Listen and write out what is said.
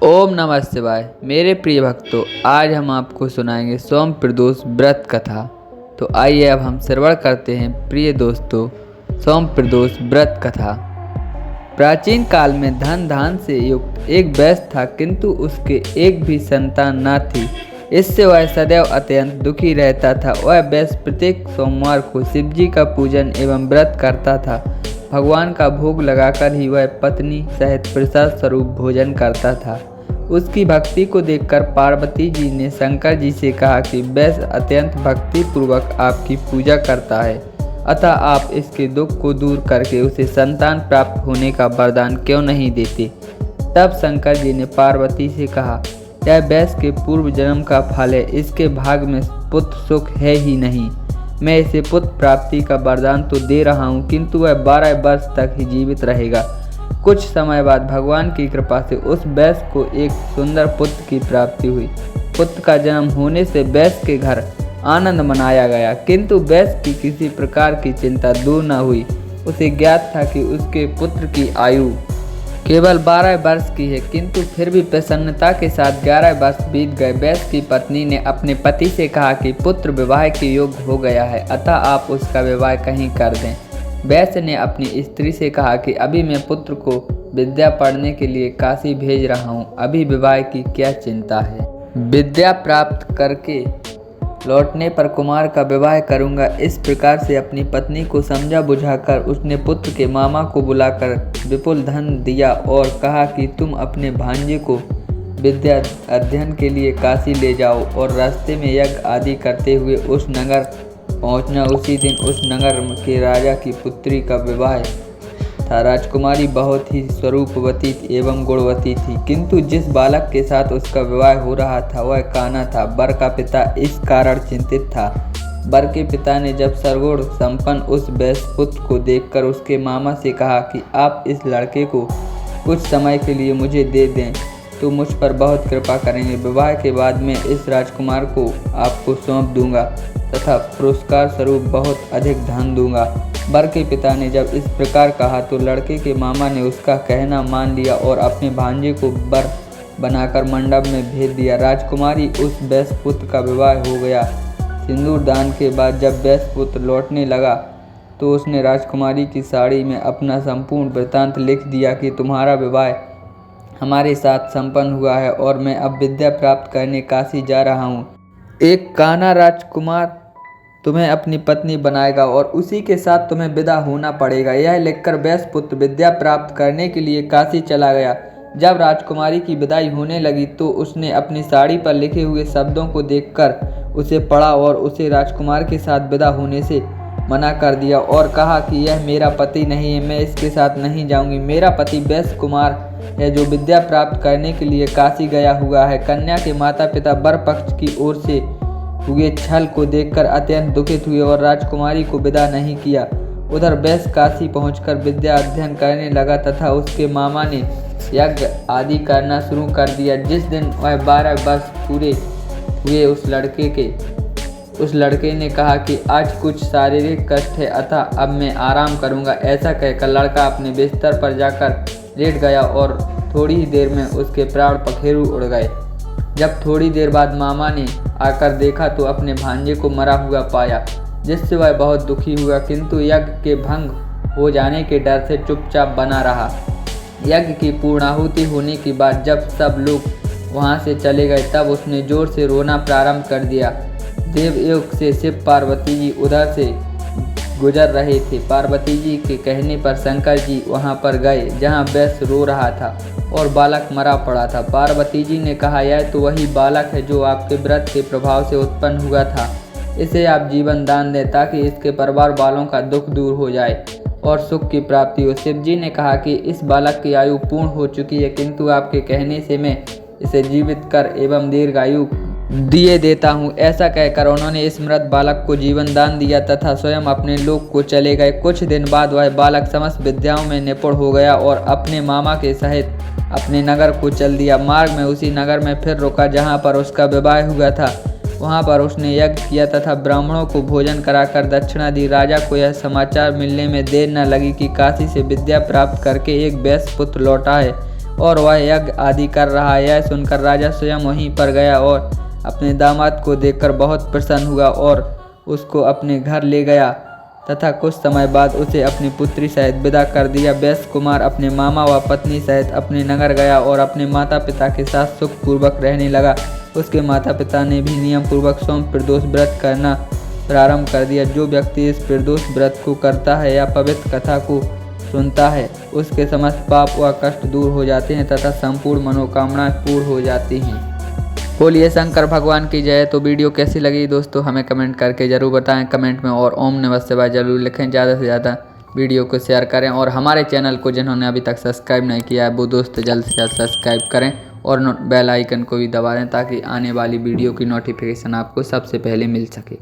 ओम नमः शिवाय। मेरे प्रिय भक्तों, आज हम आपको सुनाएंगे सोम प्रदोष व्रत कथा। तो आइए अब हम श्रवण करते हैं प्रिय दोस्तों सोम प्रदोष व्रत कथा। प्राचीन काल में धन धान से युक्त एक वैश्य था, किंतु उसके एक भी संतान न थी। इससे वह सदैव अत्यंत दुखी रहता था। वह वैश्य प्रत्येक सोमवार को शिव जी का पूजन एवं व्रत करता था। भगवान का भोग लगाकर ही वह पत्नी सहित प्रसाद स्वरूप भोजन करता था। उसकी भक्ति को देखकर पार्वती जी ने शंकर जी से कहा कि वैश्य अत्यंत भक्ति पूर्वक आपकी पूजा करता है, अतः आप इसके दुख को दूर करके उसे संतान प्राप्त होने का वरदान क्यों नहीं देते। तब शंकर जी ने पार्वती से कहा, यह वैश्य के पूर्व जन्म का फल है, इसके भाग में पुत्र सुख है ही नहीं। मैं इसे पुत्र प्राप्ति का वरदान तो दे रहा हूँ, किंतु वह 12 वर्ष तक ही जीवित रहेगा। कुछ समय बाद भगवान की कृपा से उस वैश्य को एक सुंदर पुत्र की प्राप्ति हुई। पुत्र का जन्म होने से वैश्य के घर आनंद मनाया गया, किंतु वैश्य की किसी प्रकार की चिंता दूर न हुई। उसे ज्ञात था कि उसके पुत्र की आयु केवल 12 वर्ष की है, किंतु फिर भी प्रसन्नता के साथ 11 वर्ष बीत गए। वैश्य की पत्नी ने अपने पति से कहा कि पुत्र विवाह के योग्य हो गया है, अतः आप उसका विवाह कहीं कर दें। वैश्य ने अपनी स्त्री से कहा कि अभी मैं पुत्र को विद्या पढ़ने के लिए काशी भेज रहा हूँ, अभी विवाह की क्या चिंता है। विद्या प्राप्त करके लौटने पर कुमार का विवाह करूँगा। इस प्रकार से अपनी पत्नी को समझा बुझाकर उसने पुत्र के मामा को बुलाकर विपुल धन दिया और कहा कि तुम अपने भांजे को विद्या अध्ययन के लिए काशी ले जाओ और रास्ते में यज्ञ आदि करते हुए उस नगर पहुंचना। उसी दिन उस नगर के राजा की पुत्री का विवाह था। राजकुमारी बहुत ही स्वरूपवती एवं गुणवती थी, किंतु जिस बालक के साथ उसका विवाह हो रहा था वह काना था। वर का पिता इस कारण चिंतित था। वर के पिता ने जब सर्वगुण संपन्न उस वैश्य पुत्र को देखकर उसके मामा से कहा कि आप इस लड़के को कुछ समय के लिए मुझे दे दें तो मुझ पर बहुत कृपा करेंगे। विवाह के बाद मैं इस राजकुमार को आपको सौंप दूंगा तथा पुरस्कार स्वरूप बहुत अधिक धन दूंगा। वर के पिता ने जब इस प्रकार कहा तो लड़के के मामा ने उसका कहना मान लिया और अपने भांजे को वर बनाकर मंडप में भेज दिया। राजकुमारी उस वैश्य पुत्र का विवाह हो गया। सिंदूर दान के बाद जब वैश्य पुत्र लौटने लगा तो उसने राजकुमारी की साड़ी में अपना संपूर्ण वृत्तांत लिख दिया कि तुम्हारा विवाह हमारे साथ संपन्न हुआ है और मैं अब विद्या प्राप्त करने काशी जा रहा हूँ। एक कान्हा राजकुमार तुम्हें अपनी पत्नी बनाएगा और उसी के साथ तुम्हें विदा होना पड़ेगा। यह लिखकर वैश्य पुत्र विद्या प्राप्त करने के लिए काशी चला गया। जब राजकुमारी की विदाई होने लगी तो उसने अपनी साड़ी पर लिखे हुए शब्दों को देखकर उसे पढ़ा और उसे राजकुमार के साथ विदा होने से मना कर दिया और कहा कि यह मेरा पति नहीं है, मैं इसके साथ नहीं जाऊंगी। मेरा पति वैश्य कुमार है जो विद्या प्राप्त करने के लिए काशी गया हुआ है। कन्या के माता पिता वर पक्ष की ओर से हुए छल को देखकर अत्यंत दुखित हुए और राजकुमारी को विदा नहीं किया। उधर वैश्य काशी पहुंचकर विद्या अध्ययन करने लगा तथा उसके मामा ने यज्ञ आदि करना शुरू कर दिया। जिस दिन वह 12 वर्ष पूरे हुए उस लड़के ने कहा कि आज कुछ शारीरिक कष्ट है, अतः अब मैं आराम करूंगा। ऐसा कहकर लड़का अपने बिस्तर पर जाकर लेट गया और थोड़ी ही देर में उसके प्राण पखेरु उड़ गए। जब थोड़ी देर बाद मामा ने आकर देखा तो अपने भांजे को मरा हुआ पाया, जिससे वह बहुत दुखी हुआ, किंतु यज्ञ के भंग हो जाने के डर से चुपचाप बना रहा। यज्ञ की पूर्णाहुति होने के बाद जब सब लोग वहां से चले गए तब उसने जोर से रोना प्रारंभ कर दिया। देवयोग से शिव पार्वती जी उधर से गुजर रहे थे। पार्वती जी के कहने पर शंकर जी वहां पर गए जहां वैश्य रो रहा था और बालक मरा पड़ा था। पार्वती जी ने कहा, यह तो वही बालक है जो आपके व्रत के प्रभाव से उत्पन्न हुआ था। इसे आप जीवन दान दें ताकि इसके परिवार वालों का दुख दूर हो जाए और सुख की प्राप्ति हो। शिव जी ने कहा कि इस बालक की आयु पूर्ण हो चुकी है, किंतु आपके कहने से मैं इसे जीवित कर एवं दीर्घायु दिए देता हूँ। ऐसा कहकर उन्होंने इस मृत बालक को जीवन दान दिया तथा स्वयं अपने लोक को चले गए। कुछ दिन बाद वह बालक समस्त विद्याओं में निपुण हो गया और अपने मामा के सहित अपने नगर को चल दिया। मार्ग में उसी नगर में फिर रुका जहाँ पर उसका विवाह हुआ था। वहाँ पर उसने यज्ञ किया तथा ब्राह्मणों को भोजन कराकर दक्षिणा दी। राजा को यह समाचार मिलने में देर न लगी कि काशी से विद्या प्राप्त करके एक वैश्य पुत्र लौटा है। और वह यज्ञ आदि कर रहा है। यह सुनकर राजा स्वयं वहीं पर गया और अपने दामाद को देखकर बहुत प्रसन्न हुआ और उसको अपने घर ले गया तथा कुछ समय बाद उसे अपनी पुत्री सहित विदा कर दिया। वैश्य कुमार अपने मामा व पत्नी सहित अपने नगर गया और अपने माता पिता के साथ सुखपूर्वक रहने लगा। उसके माता पिता ने भी नियम पूर्वक सोम प्रदोष व्रत करना प्रारंभ कर दिया। जो व्यक्ति इस प्रदोष व्रत को करता है या पवित्र कथा को सुनता है उसके समस्त पाप व कष्ट दूर हो जाते हैं तथा संपूर्ण मनोकामनाएं पूर्ण हो जाती हैं। बोलिए शंकर भगवान की जय। तो वीडियो कैसी लगी दोस्तों हमें कमेंट करके ज़रूर बताएं। कमेंट में और ओम नमः शिवाय जरूर लिखें। ज़्यादा से ज़्यादा वीडियो को शेयर करें और हमारे चैनल को जिन्होंने अभी तक सब्सक्राइब नहीं किया है वो दोस्त जल्द से जल्द सब्सक्राइब करें और बेल आइकन को भी दबा दें ताकि आने वाली वीडियो की नोटिफिकेशन आपको सबसे पहले मिल सके।